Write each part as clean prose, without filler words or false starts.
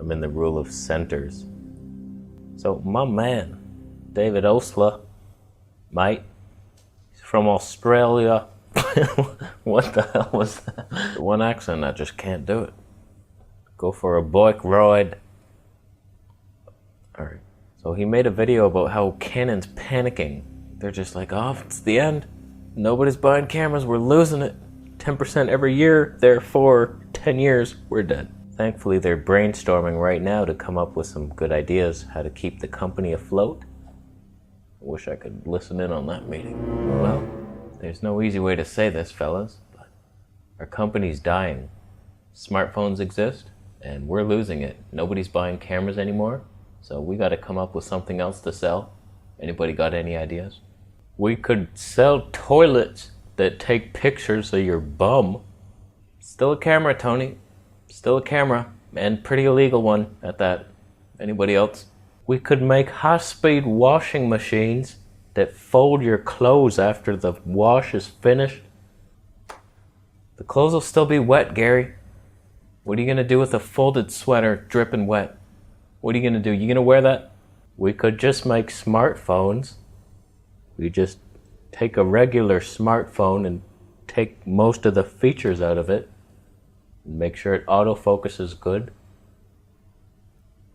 I'm in the rule of centers. So my man, David Osler, mate, he's from Australia. What the hell was that? One accent, I just can't do it. Go for a bike ride. Alright, so he made a video about how Canon's panicking. They're just like, oh, it's the end. Nobody's buying cameras, we're losing it. 10% every year, therefore 10 years, we're dead. Thankfully, they're brainstorming right now to come up with some good ideas how to keep the company afloat. I wish I could listen in on that meeting. Well, there's no easy way to say this, fellas, but our company's dying. Smartphones exist, and we're losing it. Nobody's buying cameras anymore, so we gotta come up with something else to sell. Anybody got any ideas? We could sell toilets that take pictures of your bum. Still a camera, Tony. Still a camera, and pretty illegal one at that. Anybody else? We could make high-speed washing machines that fold your clothes after the wash is finished. The clothes will still be wet, Gary. What are you gonna do with a folded sweater dripping wet? What are you gonna do? You gonna wear that? We could just make smartphones. We just take a regular smartphone and take most of the features out of it. Make sure it autofocuses good.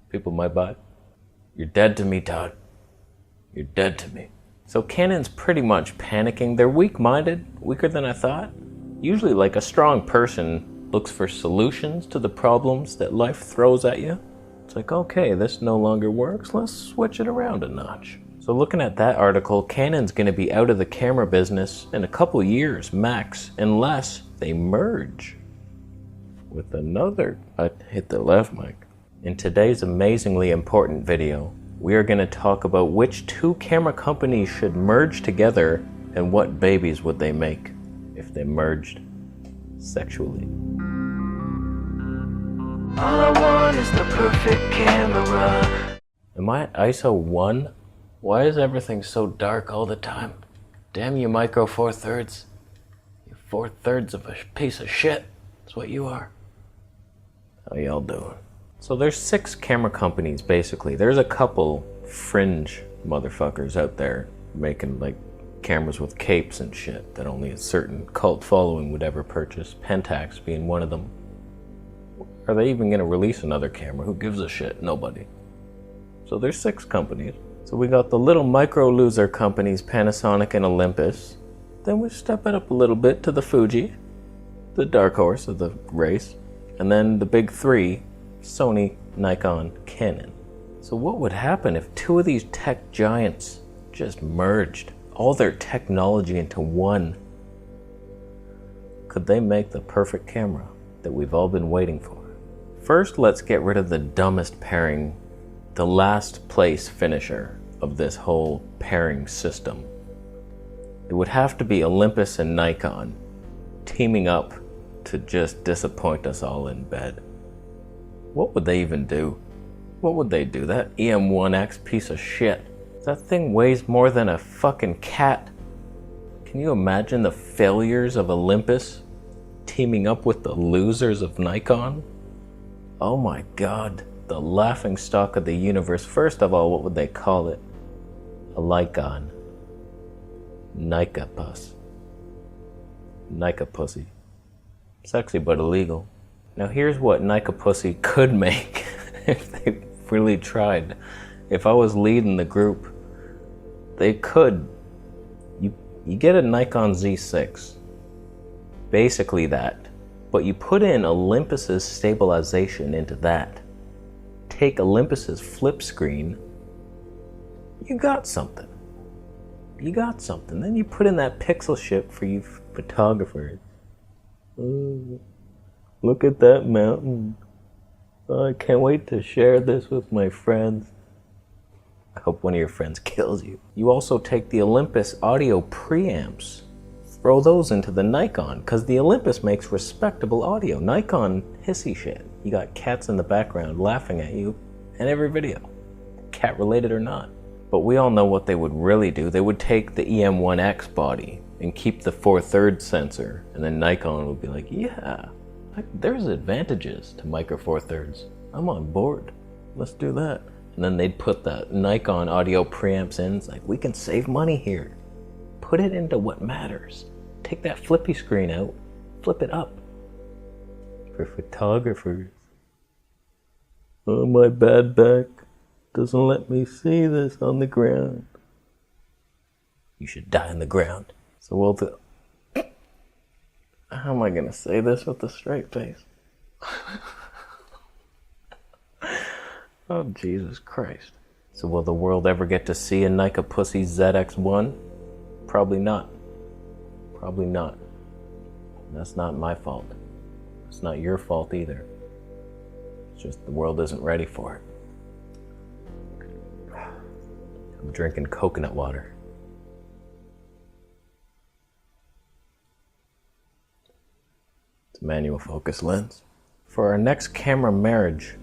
People might buy it. You're dead to me, Todd. You're dead to me. So Canon's pretty much panicking. They're weak-minded, weaker than I thought. Usually, like a strong person looks for solutions to the problems that life throws at you. It's like, okay, this no longer works. Let's switch it around a notch. So looking at that article, Canon's going to be out of the camera business in a couple years max, unless they merge with another. I hit the left mic. In today's amazingly important video, we are going to talk about which two camera companies should merge together and what babies would they make if they merged sexually. All I want is the perfect camera. Am I at ISO 1? Why is everything so dark all the time? Damn you, Micro Four Thirds. You're 4/3 of a piece of shit. That's what you are. How y'all doing? So there's 6 camera companies, basically. There's a couple fringe motherfuckers out there making like cameras with capes and shit that only a certain cult following would ever purchase. Pentax being one of them. Are they even gonna release another camera? Who gives a shit? Nobody. So there's 6 companies. So we got the little micro loser companies, Panasonic and Olympus. Then we step it up a little bit to the Fuji, the dark horse of the race. And then the big 3, Sony, Nikon, Canon. So what would happen if 2 of these tech giants just merged all their technology into one? Could they make the perfect camera that we've all been waiting for? First, let's get rid of the dumbest pairing, the last place finisher of this whole pairing system. It would have to be Olympus and Nikon teaming up to just disappoint us all in bed. What would they even do? What would they do? That EM1X piece of shit. That thing weighs more than a fucking cat. Can you imagine the failures of Olympus teaming up with the losers of Nikon? Oh my god, the laughing stock of the universe. First of all, what would they call it? A Lycon. Nikapus. Nikapussy. Sexy but illegal. Now here's what Nikapussy could make if they really tried. If I was leading the group, they could. You get a Nikon Z6. Basically that. But you put in Olympus's stabilization into that. Take Olympus's flip screen. You got something. You got something. Then you put in that pixel ship for you photographers. Look at that mountain. I can't wait to share this with my friends. I hope one of your friends kills you. You also take the Olympus audio preamps. Throw those into the Nikon, because the Olympus makes respectable audio. Nikon, hissy shit. You got cats in the background laughing at you in every video. Cat related or not. But we all know what they would really do. They would take the EM1X body and keep the 4/3 sensor, and then Nikon would be like, yeah, there's advantages to Micro Four Thirds. I'm on board. Let's do that. And then they'd put the Nikon audio preamps in. It's like, we can save money here. Put it into what matters. Take that flippy screen out, flip it up. For photographers. Oh, my bad back doesn't let me see this on the ground. You should die on the ground. So how am I gonna say this with a straight face? Oh, Jesus Christ. So will the world ever get to see a Nikon Pussy ZX1? Probably not. Probably not. That's not my fault. It's not your fault either. It's just the world isn't ready for it. I'm drinking coconut water. It's a manual focus lens. For our next camera marriage,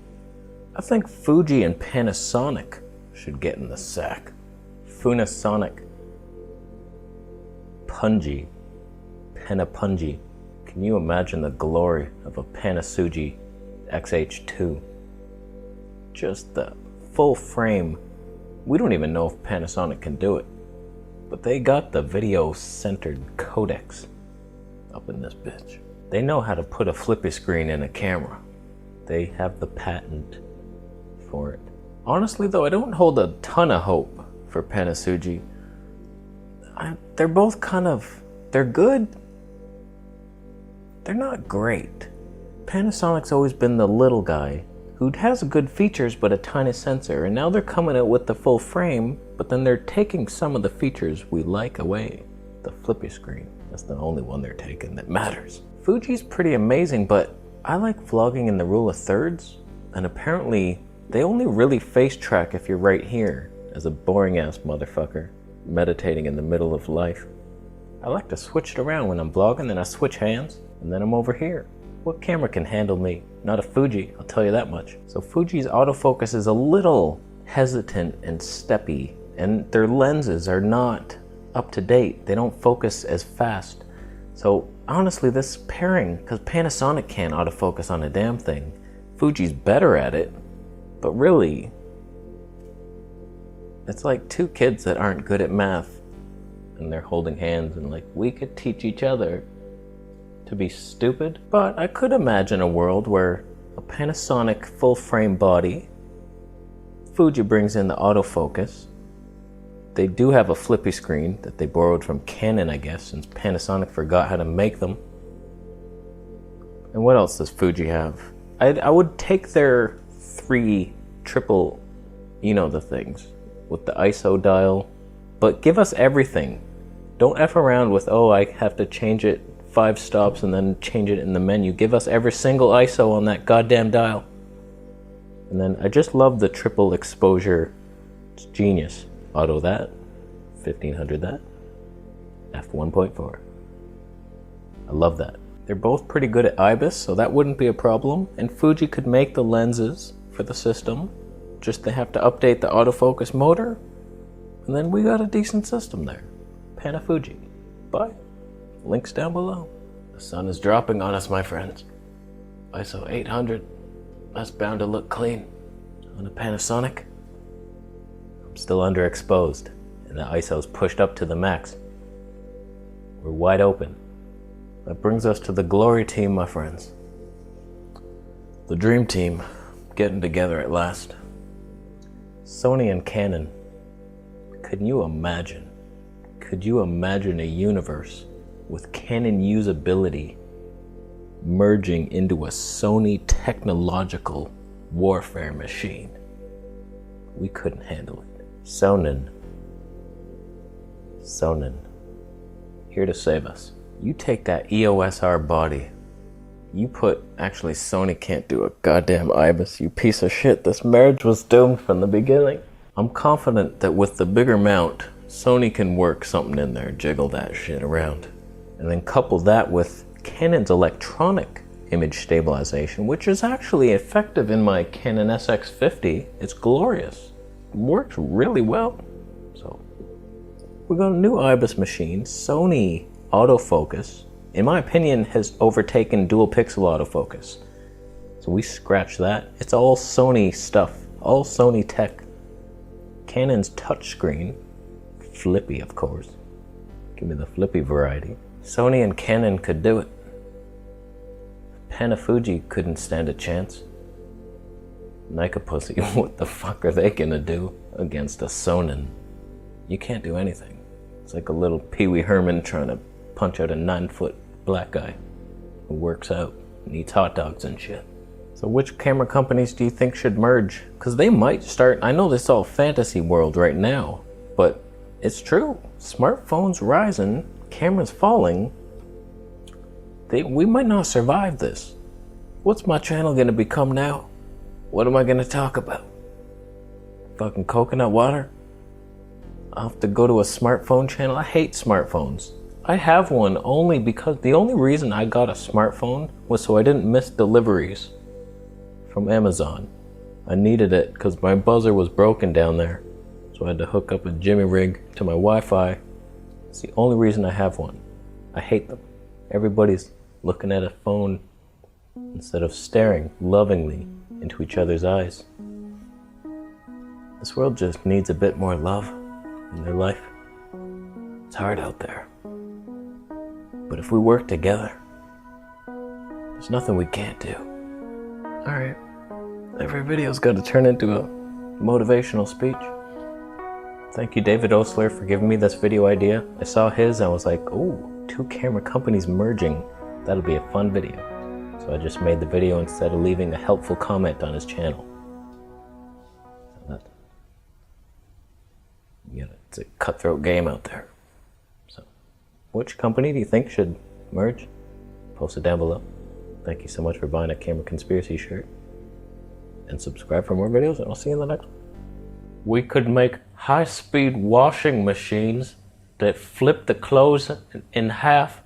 I think Fuji and Panasonic should get in the sack. Funasonic. Punji. Panapunji. Can you imagine the glory of a Panasonic XH2? Just the full frame. We don't even know if Panasonic can do it, but they got the video-centered codecs up in this bitch. They know how to put a flippy screen in a camera. They have the patent for it. Honestly though, I don't hold a ton of hope for Panasonic. They're both they're good. They're not great. Panasonic's always been the little guy who has good features but a tiny sensor, and now they're coming out with the full frame, but then they're taking some of the features we like away. The flippy screen, that's the only one they're taking that matters. Fuji's pretty amazing, but I like vlogging in the rule of thirds, and apparently they only really face track if you're right here, as a boring ass motherfucker meditating in the middle of life. I like to switch it around when I'm vlogging, then I switch hands, and then I'm over here. What camera can handle me? Not a Fuji, I'll tell you that much. So Fuji's autofocus is a little hesitant and steppy, and their lenses are not up to date. They don't focus as fast. So honestly, this pairing, because Panasonic can't autofocus on a damn thing, Fuji's better at it, but really, it's like two kids that aren't good at math, and they're holding hands and like, we could teach each other to be stupid. But I could imagine a world where a Panasonic full frame body, Fuji brings in the autofocus. They do have a flippy screen that they borrowed from Canon, I guess, since Panasonic forgot how to make them. And what else does Fuji have? I would take their 3 triple, you know the things, with the ISO dial, but give us everything. Don't F around with, oh, I have to change it 5 stops and then change it in the menu. Give us every single ISO on that goddamn dial. And then I just love the triple exposure. It's genius. Auto that, 1500 that, f1.4. I love that. They're both pretty good at IBIS, so that wouldn't be a problem. And Fuji could make the lenses for the system. Just they have to update the autofocus motor, and then we got a decent system there. Panafuji. Bye. Links down below. The sun is dropping on us, my friends. ISO 800. That's bound to look clean on a Panasonic. I'm still underexposed, and the ISO's pushed up to the max. We're wide open. That brings us to the glory team, my friends. The dream team, getting together at last. Sony and Canon. Could you imagine a universe with Canon usability merging into a Sony technological warfare machine? We couldn't handle it. Sonnen, here to save us. You take that EOS R body, actually Sony can't do a goddamn IBIS, you piece of shit. This marriage was doomed from the beginning. I'm confident that with the bigger mount, Sony can work something in there, jiggle that shit around. And then couple that with Canon's electronic image stabilization, which is actually effective in my Canon SX50. It's glorious. Works really well. So we got a new IBIS machine. Sony autofocus, in my opinion, has overtaken dual pixel autofocus. So we scratch that. It's all Sony stuff, all Sony tech. Canon's touchscreen, flippy of course. Give me the flippy variety. Sony and Canon could do it. Fuji couldn't stand a chance. Nikon pussy, what the fuck are they gonna do against a Sonin? You can't do anything. It's like a little Pee Wee Herman trying to punch out a 9-foot black guy who works out and eats hot dogs and shit. So which camera companies do you think should merge? Because they might start, I know this is all fantasy world right now, but it's true. Smartphones rising, cameras falling. We might not survive this. What's my channel gonna become now? What am I gonna talk about? Fucking coconut water? I'll have to go to a smartphone channel. I hate smartphones. I have one only because the only reason I got a smartphone was so I didn't miss deliveries from Amazon. I needed it because my buzzer was broken down there. So I had to hook up a Jimmy rig to my Wi-Fi. It's the only reason I have one. I hate them. Everybody's looking at a phone instead of staring lovingly into each other's eyes. This world just needs a bit more love in their life. It's hard out there. But if we work together, there's nothing we can't do. Alright. Every video's got to turn into a motivational speech. Thank you, David Osler, for giving me this video idea. I saw his and I was like, oh, 2 camera companies merging. That'll be a fun video. So I just made the video instead of leaving a helpful comment on his channel. It's a cutthroat game out there. So, which company do you think should merge? Post it down below. Thank you so much for buying a Camera Conspiracy shirt. And subscribe for more videos, and I'll see you in the next one. We could make high-speed washing machines that flip the clothes in half